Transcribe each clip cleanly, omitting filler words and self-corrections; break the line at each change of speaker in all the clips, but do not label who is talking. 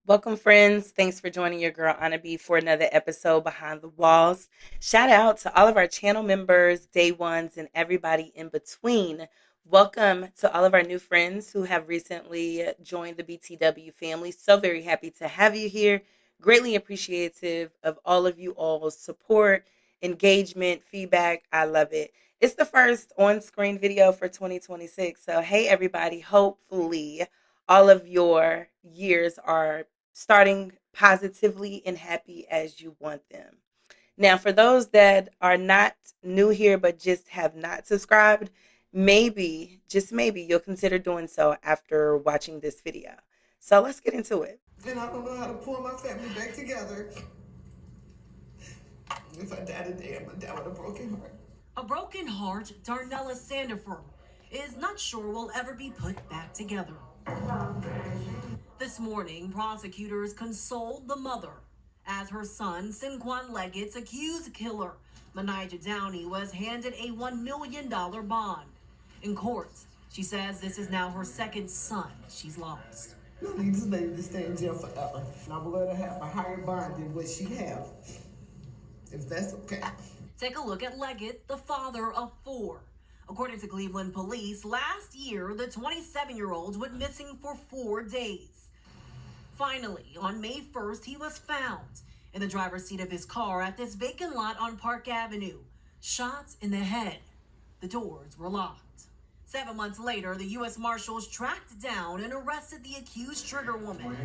Welcome, friends. Thanks for joining your girl Anna B for another episode Behind the Walls. Shout out to all of our channel members, day ones, and everybody in between. Welcome to all of our new friends who have recently joined the BTW family. So very happy to have you here. Greatly appreciative of all of you all's support, engagement, feedback. I love it. It's the first on screen video for 2026. So, hey, everybody. Hopefully, all of your years are starting positively and happy as you want them. Now, for those that are not new here but just have not subscribed, maybe, just maybe, you'll consider doing so after watching this video. So let's get into it.
And I don't know how to pull my family back together. If I die today, I'm gonna die with a broken heart.
A broken heart Darnella Sandifer is not sure will ever be put back together. This morning, prosecutors consoled the mother as her son, Sinuan Leget's accused killer, Manija Downey, was handed a $1 million bond. In court, she says this is now her second son she's lost.
I need this lady to stay in jail forever. And I will let her have a higher bond than what she have, if that's okay.
Take a look at Leget, the father of four. According to Cleveland police, last year, the 27-year-old went missing for 4 days. Finally, on May 1st, he was found in the driver's seat of his car at this vacant lot on Park Avenue. Shot in the head. The doors were locked. 7 months later, the U.S. Marshals tracked down and arrested the accused trigger woman,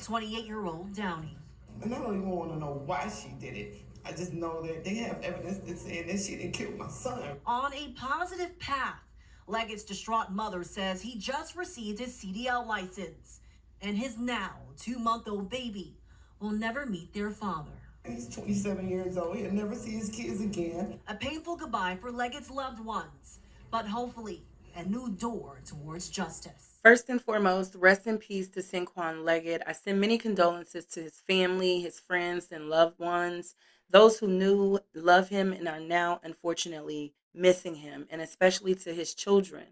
28-year-old Downey.
And I don't even want to know why she did it. I just know that they have evidence that's saying that she didn't kill my son.
On a positive path, Leget's distraught mother says he just received his CDL license, and his now 2-month-old baby will never meet their father.
He's 27 years old. He'll never see his kids again.
A painful goodbye for Leget's loved ones, but hopefully a new door towards justice.
First and foremost, rest in peace to Sinuan Leget. I send many condolences to his family, his friends, and loved ones, those who knew, love him, and are now unfortunately missing him, and especially to his children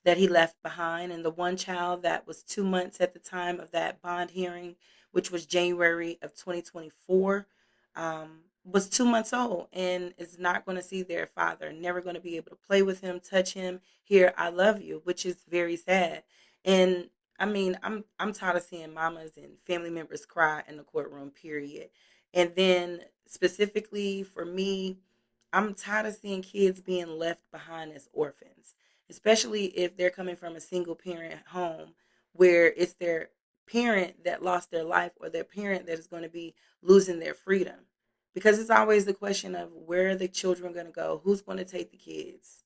that he left behind. And the one child that was 2 months at the time of that bond hearing, which was January of 2024, was 2 months old and is not going to see their father, never going to be able to play with him, touch him, hear "I love you," which is very sad. And I mean, I'm tired of seeing mamas and family members cry in the courtroom, period. And then specifically for me, I'm tired of seeing kids being left behind as orphans, especially if they're coming from a single parent home where it's their parent that lost their life or their parent that is going to be losing their freedom. Because it's always the question of where are the children going to go? Who's going to take the kids?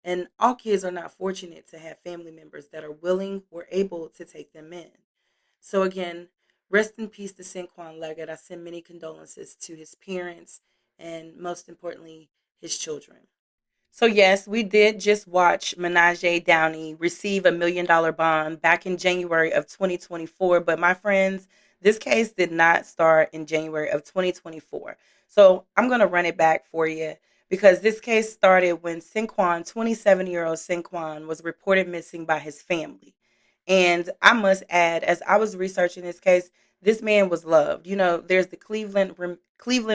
And all kids are not fortunate to have family members that are willing or able to take them in. So again, rest in peace to Sinuan Leggett. I send many condolences to his parents and most importantly, his children. So yes, we did just watch Manija Downey receive $1 million bond back in January of 2024. But my friends, this case did not start in January of 2024. So I'm going to run it back for you because this case started when Sinuan, 27-year-old Sinuan, was reported missing by his family. And I must add, as I was researching this case, this man was loved. You know, there's the Cleveland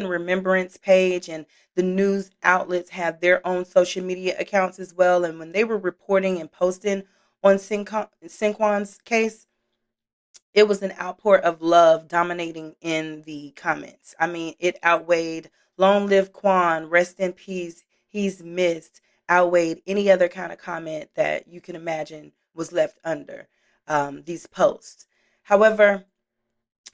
Remembrance page, and the news outlets have their own social media accounts as well. And when they were reporting and posting on Sinquan's case, it was an outpour of love dominating in the comments. I mean, it outweighed "Long live Quan," "Rest in peace," "He's missed," outweighed any other kind of comment that you can imagine was left under these posts. However,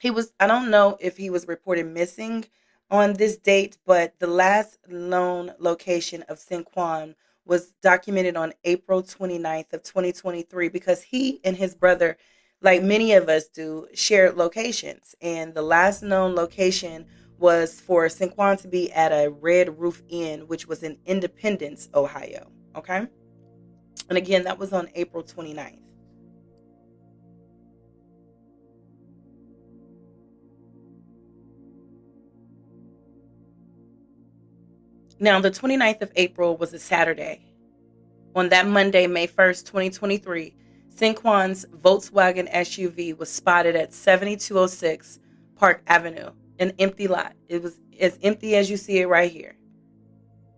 I don't know if he was reported missing on this date, but the last known location of Sinquan was documented on April 29th of 2023 because he and his brother, like many of us do, shared locations. And the last known location was for Sinquan to be at a Red Roof Inn, which was in Independence, Ohio. Okay. And again, that was on April 29th. Now, the 29th of April was a Saturday. On that Monday, May 1st, 2023, Sinquan's Volkswagen SUV was spotted at 7206 Park Avenue, an empty lot. It was as empty as you see it right here.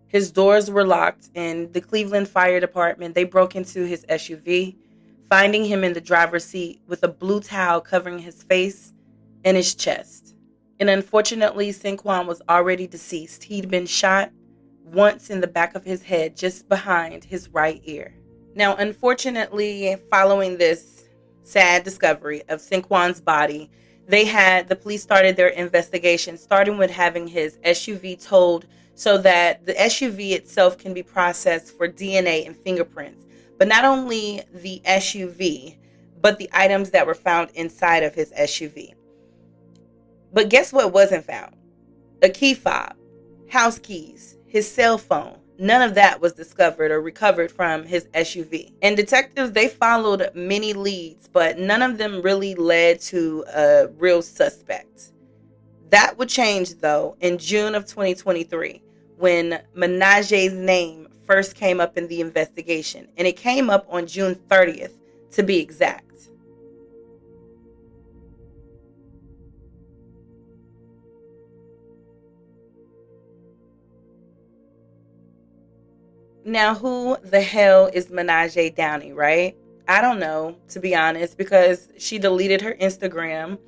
His doors were locked, and the Cleveland Fire Department, they broke into his SUV, finding him in the driver's seat with a blue towel covering his face and his chest. And unfortunately, Sinquan was already deceased. He'd been shot once in the back of his head, just behind his right ear. Now, unfortunately, following this sad discovery of Sinquan's body, the police started their investigation, starting with having his SUV towed so that the SUV itself can be processed for DNA and fingerprints. But not only the SUV, but the items that were found inside of his SUV. But guess what wasn't found? A key fob, house keys, his cell phone. None of that was discovered or recovered from his SUV. And detectives, they followed many leads, but none of them really led to a real suspect. That would change, though, in June of 2023, when Manija's name first came up in the investigation. And it came up on June 30th, to be exact. Now, who the hell is Manija Downey, right? I don't know, to be honest, because she deleted her Instagram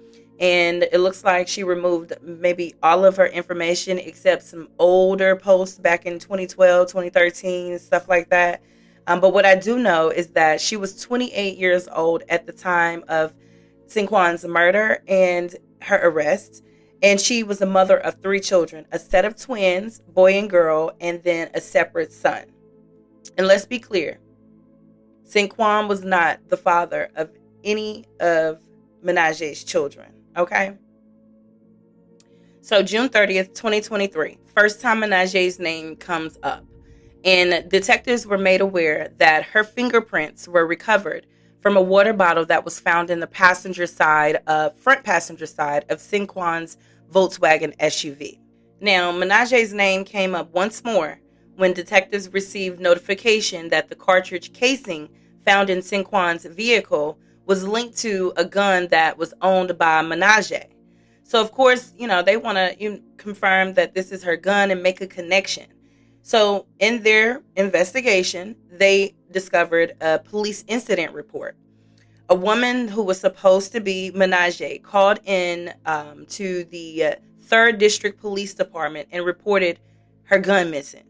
and it looks like she removed maybe all of her information except some older posts back in 2012, 2013, stuff like that. But what I do know is that she was 28 years old at the time of Sinquan's murder and her arrest. And she was a mother of three children, a set of twins, boy and girl, and then a separate son. And let's be clear, Sinquan was not the father of any of Manija's children, okay? So June 30th, 2023, first time Manija's name comes up. And detectives were made aware that her fingerprints were recovered from a water bottle that was found in the front passenger side of Sinquan's Volkswagen SUV. Now, Manija's name came up once more when detectives received notification that the cartridge casing found in Sinquan's vehicle was linked to a gun that was owned by Manija. So, of course, they want to confirm that this is her gun and make a connection. So, in their investigation, they discovered a police incident report. A woman who was supposed to be Manija called in to the 3rd District Police Department and reported her gun missing.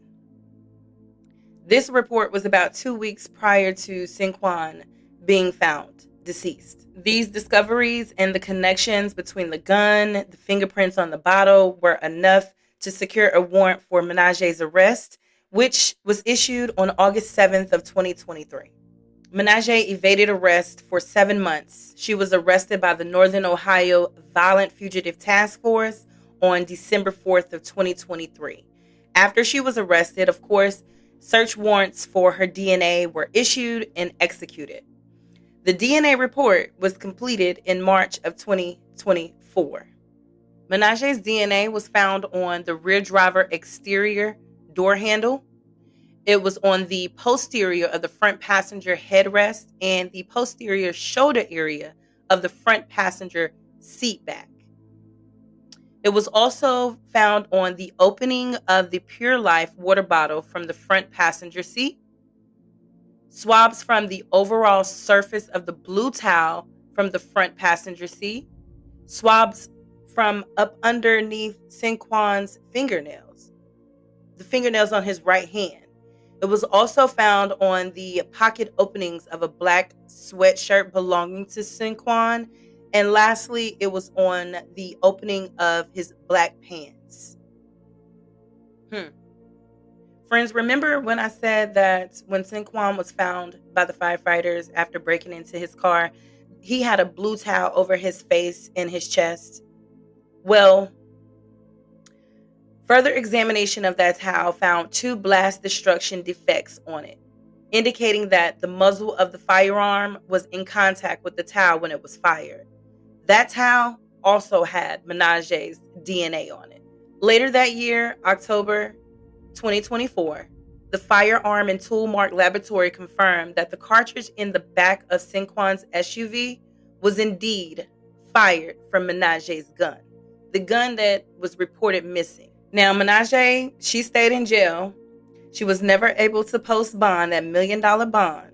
This report was about 2 weeks prior to Sinquan being found deceased. These discoveries and the connections between the gun, the fingerprints on the bottle were enough to secure a warrant for Manija's arrest, which was issued on August 7th of 2023. Manija evaded arrest for 7 months. She was arrested by the Northern Ohio Violent Fugitive Task Force on December 4th of 2023. After she was arrested, of course, search warrants for her DNA were issued and executed. The DNA report was completed in March of 2024. Manija's DNA was found on the rear driver exterior door handle. It was on the posterior of the front passenger headrest and the posterior shoulder area of the front passenger seat back. It was also found on the opening of the Pure Life water bottle from the front passenger seat, swabs from the overall surface of the blue towel from the front passenger seat, swabs from up underneath Sinquan's fingernails, the fingernails on his right hand. It was also found on the pocket openings of a black sweatshirt belonging to Sinquan. And lastly, it was on the opening of his black pants. Friends, remember when I said that when Sinquan was found by the firefighters after breaking into his car, he had a blue towel over his face and his chest? Well, further examination of that towel found 2 blast destruction defects on it, indicating that the muzzle of the firearm was in contact with the towel when it was fired. That towel also had Manija's DNA on it. Later that year, October 2024, The firearm and tool mark laboratory confirmed that the cartridge in the back of Sinquan's SUV was indeed fired from Menage's gun, the gun that was reported missing. Now, Menage, she stayed in jail. She was never able to post bond, that $1 million bond.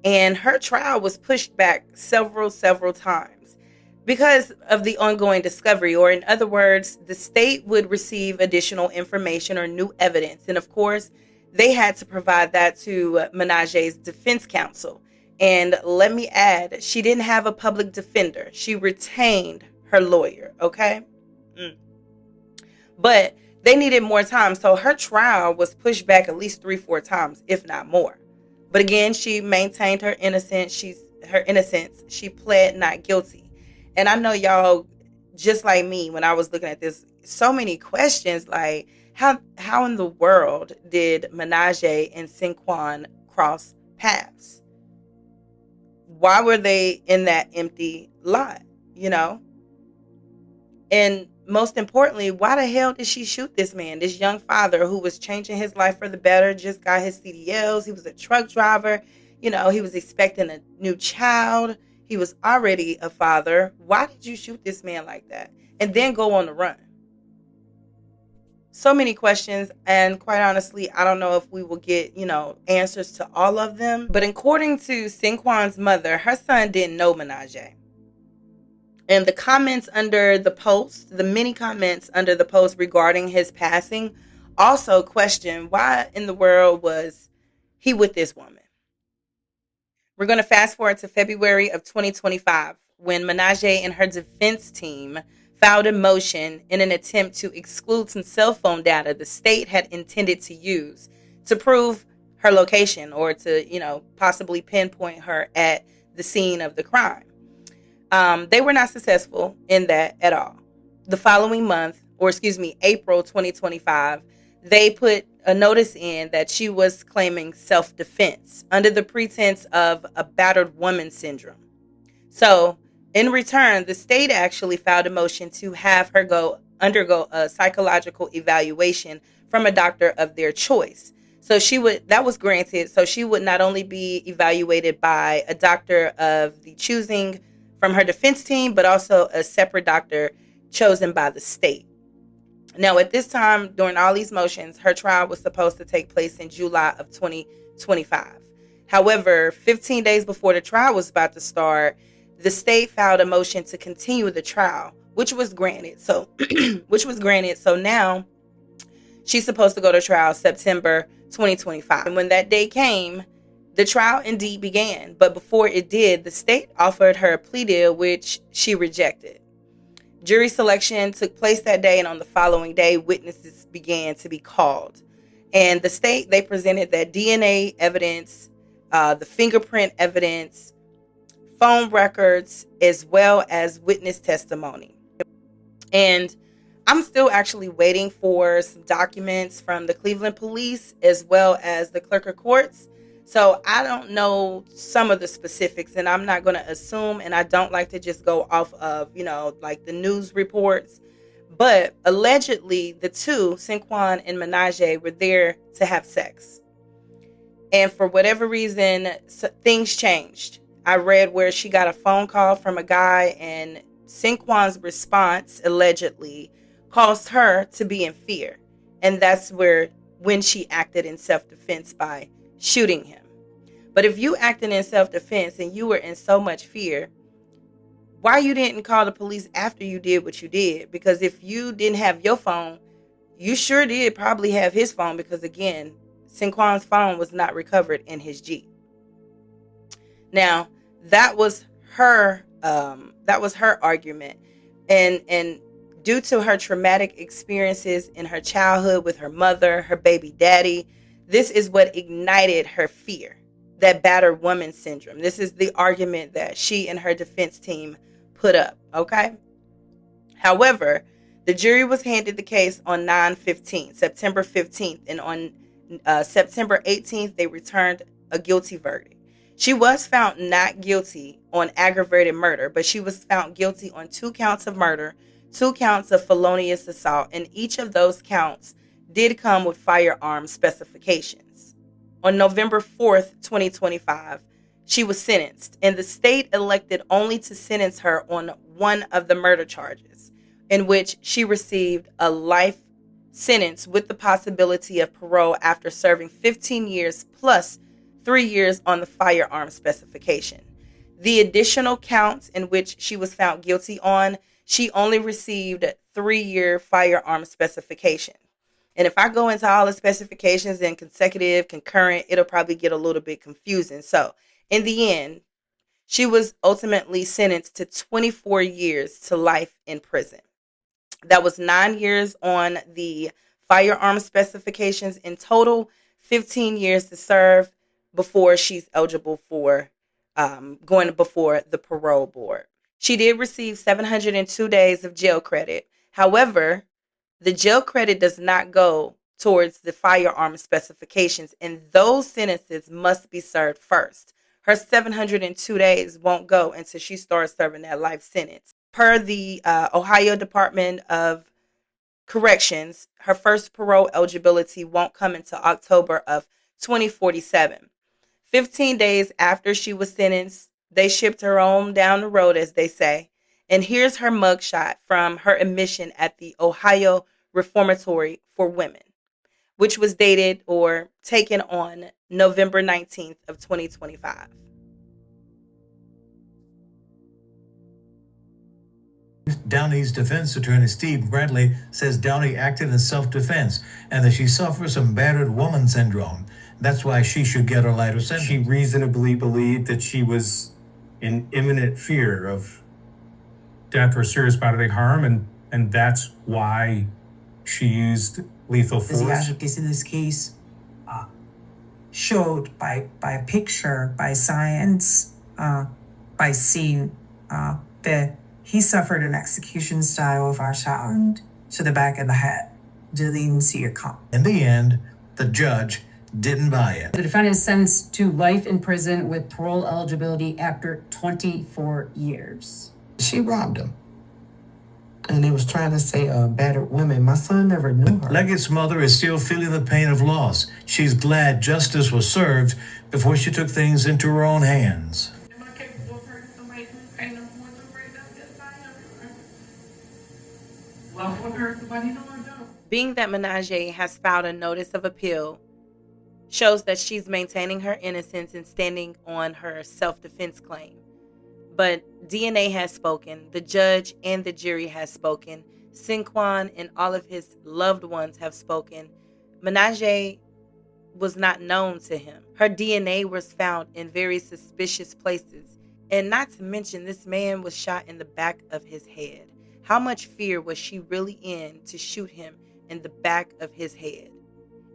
And her trial was pushed back several times because of the ongoing discovery, or in other words, the state would receive additional information or new evidence. And of course, they had to provide that to Menage's defense counsel. And let me add, she didn't have a public defender. She retained her lawyer, okay? But they needed more time, so her trial was pushed back at least 3-4 times, if not more. But again, she maintained her innocence. She pled not guilty. And I know y'all, just like me, when I was looking at this, so many questions like how in the world did Menage and Sinquan cross paths? Why were they in that empty lot? You know? And most importantly, why the hell did she shoot this man, this young father who was changing his life for the better, just got his CDLs. He was a truck driver. You know, he was expecting a new child. He was already a father. Why did you shoot this man like that? And then go on the run? So many questions. And quite honestly, I don't know if we will get, answers to all of them. But according to Sinquan's mother, her son didn't know Menage. And the comments under the post, the many comments under the post regarding his passing, also question why in the world was he with this woman. We're going to fast forward to February of 2025 when Menage and her defense team filed a motion in an attempt to exclude some cell phone data the state had intended to use to prove her location, or to, possibly pinpoint her at the scene of the crime. They were not successful in that at all. The following month, April 2025, they put a notice in that she was claiming self-defense under the pretense of a battered woman syndrome. So, in return, the state actually filed a motion to have her undergo a psychological evaluation from a doctor of their choice. So that was granted. So she would not only be evaluated by a doctor of the choosing from her defense team, but also a separate doctor chosen by the state. Now, at this time, during all these motions, her trial was supposed to take place in July of 2025. However, 15 days before the trial was about to start, the state filed a motion to continue the trial, which was granted. So now she's supposed to go to trial September 2025. And when that day came, the trial indeed began, but before it did, the state offered her a plea deal, which she rejected. Jury selection took place that day, and on the following day, witnesses began to be called. And the state, they presented that DNA evidence, the fingerprint evidence, phone records, as well as witness testimony. And I'm still actually waiting for some documents from the Cleveland police as well as the clerk of courts. So I don't know some of the specifics, and I'm not going to assume, and I don't like to just go off of, like the news reports. But allegedly, the two, Sinquan and Menage, were there to have sex. And for whatever reason, things changed. I read where she got a phone call from a guy, and Sinquan's response, allegedly, caused her to be in fear. And that's when she acted in self-defense by shooting him. But if you acted in self-defense and you were in so much fear, why you didn't call the police after you did what you did? Because if you didn't have your phone, you sure did probably have his phone, because again, Sinquan's phone was not recovered in his Jeep. Now, that was her argument. And due to her traumatic experiences in her childhood with her mother, her baby daddy, this is what ignited her fear, that battered woman syndrome. This is the argument that she and her defense team put up, okay? However, the jury was handed the case on September 15th, and on September 18th, they returned a guilty verdict. She was found not guilty on aggravated murder, but she was found guilty on 2 counts of murder, 2 counts of felonious assault, and each of those counts did come with firearm specifications. On November 4th, 2025, she was sentenced, and the state elected only to sentence her on one of the murder charges, in which she received a life sentence with the possibility of parole after serving 15 years plus 3 years on the firearm specification. The additional counts in which she was found guilty on, she only received 3 year firearm specification. And if I go into all the specifications in consecutive, concurrent, it'll probably get a little bit confusing. So, in the end, she was ultimately sentenced to 24 years to life in prison. That was 9 years on the firearm specifications. In total, 15 years to serve before she's eligible for going before the parole board. She did receive 702 days of jail credit. However, the jail credit does not go towards the firearm specifications, and those sentences must be served first. Her 702 days won't go until she starts serving that life sentence. Per the Ohio Department of Corrections, her first parole eligibility won't come until October of 2047. 15 days after she was sentenced, they shipped her on down the road, as they say. And here's her mugshot from her admission at the Ohio Reformatory for Women, which was dated or taken on November 19th of 2025.
Downey's defense attorney, Steve Bradley, says Downey acted in self-defense and that she suffers from battered woman syndrome. That's why she should get a lighter sentence.
She reasonably believed that she was in imminent fear of death or serious bodily harm, and that's why she used lethal force.
The advocates in this case showed by picture, by science, by scene, that he suffered an execution style of our wound to the back of the head. Didn't even see it come.
In the end, the judge didn't buy it.
The defendant is sentenced to life in prison with parole eligibility after 24 years.
She robbed him. And they was trying to say battered women. My son never knew her.
Leget's mother is still feeling the pain of loss. She's glad justice was served before she took things into her own hands.
Am I capable of hurting somebody? Ain't no more to break down this I am. Well, I want to hurt somebody, no, I don't.
Being that Manija has filed a notice of appeal shows that she's maintaining her innocence and standing on her self-defense claim. But DNA has spoken, the judge and the jury has spoken, Sinuan and all of his loved ones have spoken. Manija was not known to him. Her DNA was found in very suspicious places. And not to mention, this man was shot in the back of his head. How much fear was she really in to shoot him in the back of his head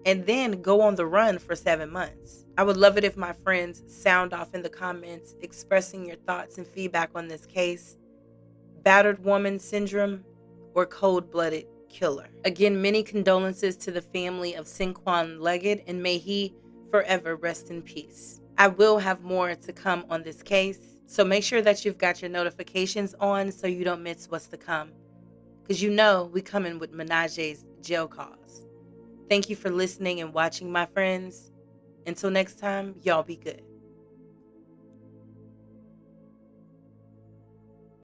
and then go on the run for 7 months? I would love it if my friends sound off in the comments expressing your thoughts and feedback on this case. Battered woman syndrome or cold-blooded killer? Again, many condolences to the family of Sinuan Leget, and may he forever rest in peace. I will have more to come on this case, so make sure that you've got your notifications on so you don't miss what's to come. Because you know we come in with Manaja's jail cause. Thank you for listening and watching, my friends. Until next time, y'all be good.